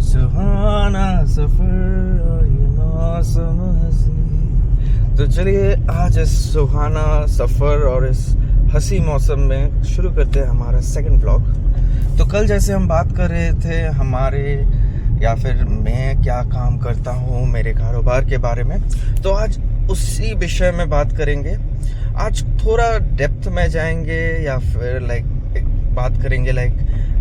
सुहाना सफर और ये मौसम हंसी। तो चलिए आज इस सुहाना सफर और इस हंसी मौसम में शुरू करते हैं हमारा सेकंड व्लॉग। तो कल जैसे हम बात कर रहे थे हमारे या फिर मैं क्या काम करता हूँ, मेरे कारोबार के बारे में, तो आज उसी विषय में बात करेंगे। आज थोड़ा डेप्थ में जाएंगे या फिर बात करेंगे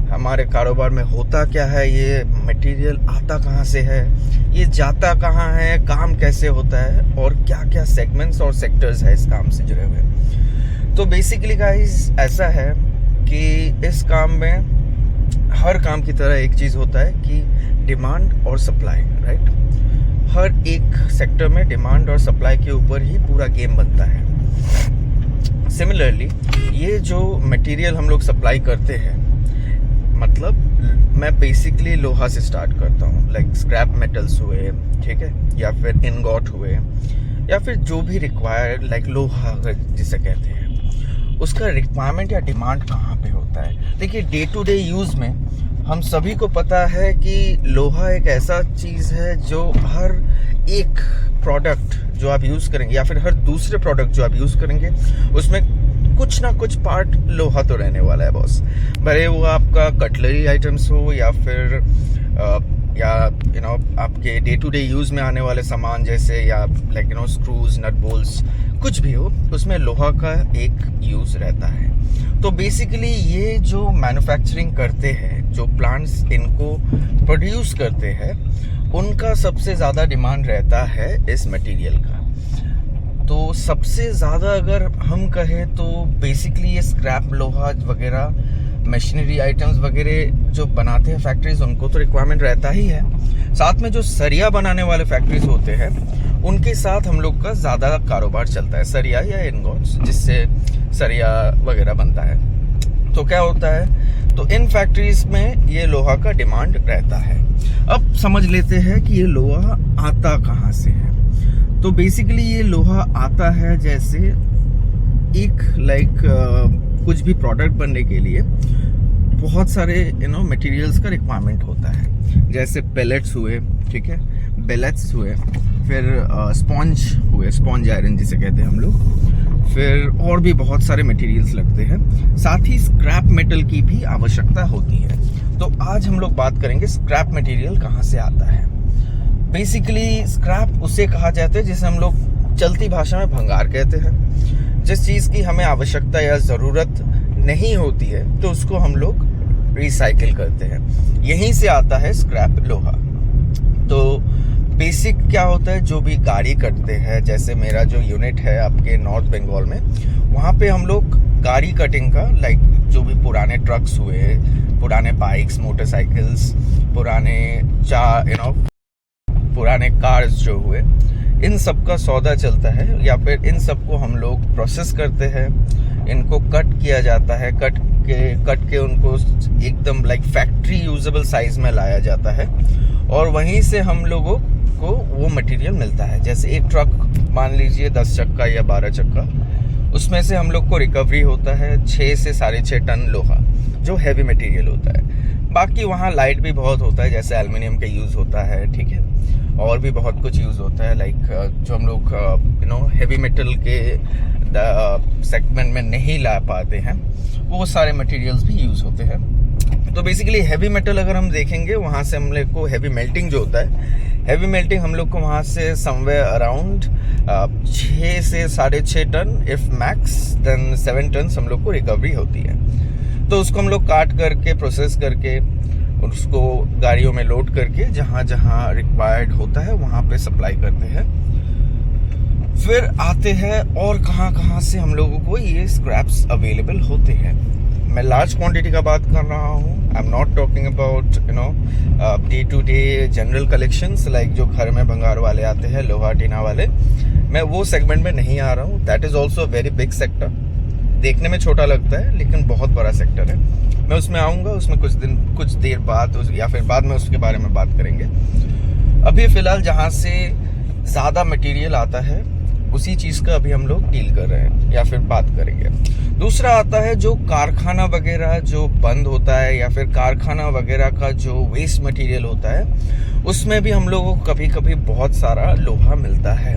हमारे कारोबार में होता क्या है, ये मटेरियल आता कहाँ से है, ये जाता कहाँ है, काम कैसे होता है और क्या क्या सेगमेंट्स और सेक्टर्स है इस काम से जुड़े हुए। तो बेसिकली गाइस ऐसा है कि इस काम में हर काम की तरह एक चीज़ होता है कि डिमांड और सप्लाई, राइट। हर एक सेक्टर में डिमांड और सप्लाई के ऊपर ही पूरा गेम बनता है। सिमिलरली ये जो मटेरियल हम लोग सप्लाई करते हैं, मतलब मैं बेसिकली लोहा से स्टार्ट करता हूँ, स्क्रैप मेटल्स हुए, ठीक है, या फिर इनगॉट हुए, या फिर जो भी रिक्वायर्ड लोहा जिसे कहते हैं, उसका रिक्वायरमेंट या डिमांड कहाँ पे होता है। देखिए डे टू डे यूज़ में हम सभी को पता है कि लोहा एक ऐसा चीज़ है जो हर एक प्रोडक्ट जो आप यूज़ करेंगे या फिर हर दूसरे प्रोडक्ट जो आप यूज़ करेंगे उसमें कुछ ना कुछ पार्ट लोहा तो रहने वाला है बॉस। भले वो आपका कटलरी आइटम्स हो या फिर आपके डे टू डे यूज़ में आने वाले सामान जैसे या स्क्रूज, नट बोल्ट्स, कुछ भी हो, उसमें लोहा का एक यूज़ रहता है। तो बेसिकली ये जो मैन्युफैक्चरिंग करते हैं, जो प्लांट्स इनको प्रोड्यूस करते हैं, उनका सबसे ज़्यादा डिमांड रहता है इस मटेरियल का। तो सबसे ज़्यादा अगर हम कहें तो बेसिकली ये स्क्रैप लोहा वगैरह, मशीनरी आइटम्स वगैरह जो बनाते हैं फैक्ट्रीज, उनको तो रिक्वायरमेंट रहता ही है। साथ में जो सरिया बनाने वाले फैक्ट्रीज होते हैं उनके साथ हम लोग का ज़्यादा कारोबार चलता है, सरिया या इनगॉट्स, जिससे सरिया वगैरह बनता है। तो क्या होता है, तो इन फैक्ट्रीज में ये लोहा का डिमांड रहता है। अब समझ लेते हैं कि ये लोहा आता कहाँ से है। तो बेसिकली ये लोहा आता है जैसे कुछ भी प्रोडक्ट बनने के लिए बहुत सारे मटेरियल्स का रिक्वायरमेंट होता है। जैसे पेलेट्स हुए, ठीक है, बेलेट्स हुए, फिर स्पॉन्ज हुए, स्पॉन्ज आयरन जिसे कहते हैं हम लोग, फिर और भी बहुत सारे मटेरियल्स लगते हैं। साथ ही स्क्रैप मेटल की भी आवश्यकता होती है। तो आज हम लोग बात करेंगे स्क्रैप मटेरियल कहाँ से आता है। बेसिकली स्क्रैप उसे कहा जाता है जिसे हम लोग चलती भाषा में भंगार कहते हैं। जिस चीज़ की हमें आवश्यकता या ज़रूरत नहीं होती है तो उसको हम लोग रिसाइकिल करते हैं। यहीं से आता है स्क्रैप लोहा। तो बेसिक क्या होता है, जो भी गाड़ी कटते हैं, जैसे मेरा जो यूनिट है आपके नॉर्थ बंगाल में, वहाँ पे हम लोग गाड़ी कटिंग का जो भी पुराने ट्रक्स हुए, पुराने बाइक्स, मोटरसाइकिल्स, पुराने कार्स जो हुए, इन सब का सौदा चलता है या फिर इन सब को हम लोग प्रोसेस करते हैं। इनको कट किया जाता है, कट के उनको एकदम फैक्ट्री यूजेबल साइज में लाया जाता है और वहीं से हम लोगों को वो मटेरियल मिलता है। जैसे एक ट्रक मान लीजिए 10 चक्का या 12 चक्का, उसमें से हम लोग को रिकवरी होता है 6 से 6.5 टन लोहा, जो हैवी मटेरियल होता है। बाकी वहाँ लाइट भी बहुत होता है, जैसे एल्युमिनियम का यूज़ होता है, ठीक है, और भी बहुत कुछ यूज़ होता है। जो हम लोग हैवी मेटल के सेगमेंट में नहीं ला पाते हैं, वो सारे मटेरियल्स भी यूज़ होते हैं। तो बेसिकली हैवी मेटल अगर हम देखेंगे, वहाँ से हम लोग को हैवी मेल्टिंग जो होता है, हैवी मेल्टिंग हम लोग को वहाँ से समवेयर अराउंड 6 से 6.5 ton, if max then 7 ton हम लोग को रिकवरी होती है। तो उसको हम लोग काट करके, प्रोसेस करके, उसको गाड़ियों में लोड करके जहाँ जहाँ रिक्वायर्ड होता है वहाँ पे सप्लाई करते हैं। फिर आते हैं और कहाँ कहाँ से हम लोगों को ये स्क्रैप्स अवेलेबल होते हैं। मैं लार्ज क्वांटिटी का बात कर रहा हूँ। I am not talking about day to day general collections, जो घर में भंगार वाले आते हैं, लोहा टीना वाले। मैं वो सेगमेंट में नहीं आ रहा हूँ। That is also very big sector. देखने में छोटा लगता है लेकिन बहुत बड़ा सेक्टर है। मैं उसमें आऊँगा, उसमें कुछ देर बाद या फिर बाद में उसके बारे में बात करेंगे। अभी फ़िलहाल जहाँ से ज़्यादा मटेरियल आता है उसी चीज़ का अभी हम लोग डील कर रहे हैं या फिर बात करेंगे। दूसरा आता है जो कारखाना वगैरह जो बंद होता है या फिर कारखाना वगैरह का जो वेस्ट मटेरियल होता है, उसमें भी हम लोगों को कभी कभी बहुत सारा लोहा मिलता है।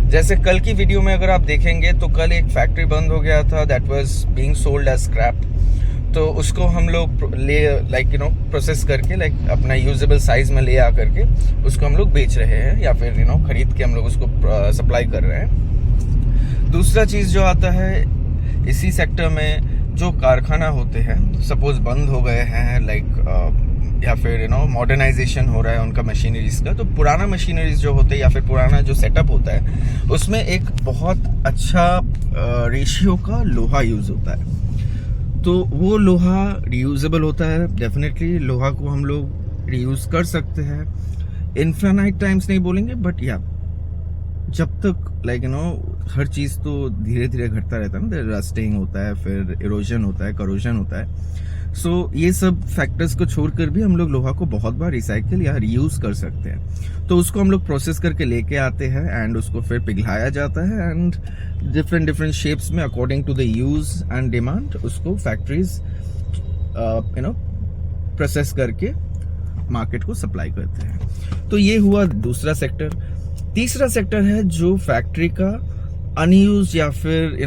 जैसे कल की वीडियो में अगर आप देखेंगे तो कल एक फैक्ट्री बंद हो गया था, that was being sold as scrap. तो उसको हम लोग ले प्रोसेस करके अपना यूजेबल साइज में ले आ करके उसको हम लोग बेच रहे हैं या फिर खरीद के हम लोग उसको सप्लाई कर रहे हैं। दूसरा चीज़ जो आता है इसी सेक्टर में, जो कारखाना होते हैं सपोज बंद हो गए हैं या फिर मॉडर्नाइजेशन हो रहा है उनका मशीनरीज का, तो पुराना मशीनरीज जो होते हैं या फिर पुराना जो सेटअप होता है उसमें एक बहुत अच्छा रेशियो का लोहा यूज होता है। तो वो लोहा रियूजेबल होता है, डेफिनेटली लोहा को हम लोग रियूज कर सकते हैं। इन्फिनाइट टाइम्स नहीं बोलेंगे, बट या जब तक हर चीज़ तो धीरे धीरे घटता रहता है ना, रस्टिंग होता है, फिर इरोजन होता है, करोजन होता है। सो ये सब फैक्टर्स को छोड़कर भी हम लोग लोहा को बहुत बार रिसाइकिल या रीयूज कर सकते हैं। तो उसको हम लोग प्रोसेस करके लेके आते हैं एंड उसको फिर पिघलाया जाता है एंड डिफरेंट शेप्स में according to the use and demand उसको फैक्ट्रीज प्रोसेस करके मार्केट को सप्लाई करते हैं। तो ये हुआ दूसरा सेक्टर। तीसरा सेक्टर है जो फैक्ट्री का अनयूज या फिर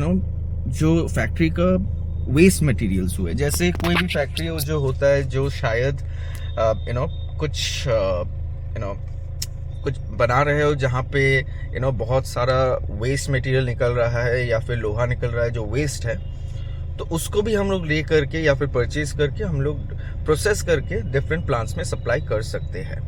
जो फैक्ट्री का वेस्ट मटेरियल्स हुए। जैसे कोई भी फैक्ट्री जो होता है जो शायद कुछ बना रहे हो जहाँ पे बहुत सारा वेस्ट मटेरियल निकल रहा है या फिर लोहा निकल रहा है जो वेस्ट है, तो उसको भी हम लोग ले करके या फिर परचेज करके हम लोग प्रोसेस करके डिफरेंट प्लांट्स में सप्लाई कर सकते हैं।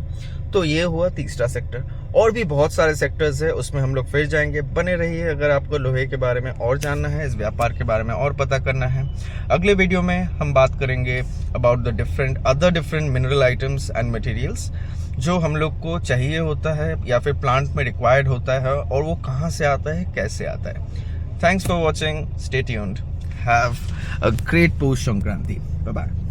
तो ये हुआ तीसरा सेक्टर। और भी बहुत सारे सेक्टर्स है, उसमें हम लोग फिर जाएंगे। बने रहिए अगर आपको लोहे के बारे में और जानना है, इस व्यापार के बारे में और पता करना है। अगले वीडियो में हम बात करेंगे about the different mineral items and materials जो हम लोग को चाहिए होता है या फिर प्लांट में रिक्वायर्ड होता है और वो कहाँ से आता है, कैसे आता है। Thanks for watching, stay tuned, have a great post Sankranti, bye bye.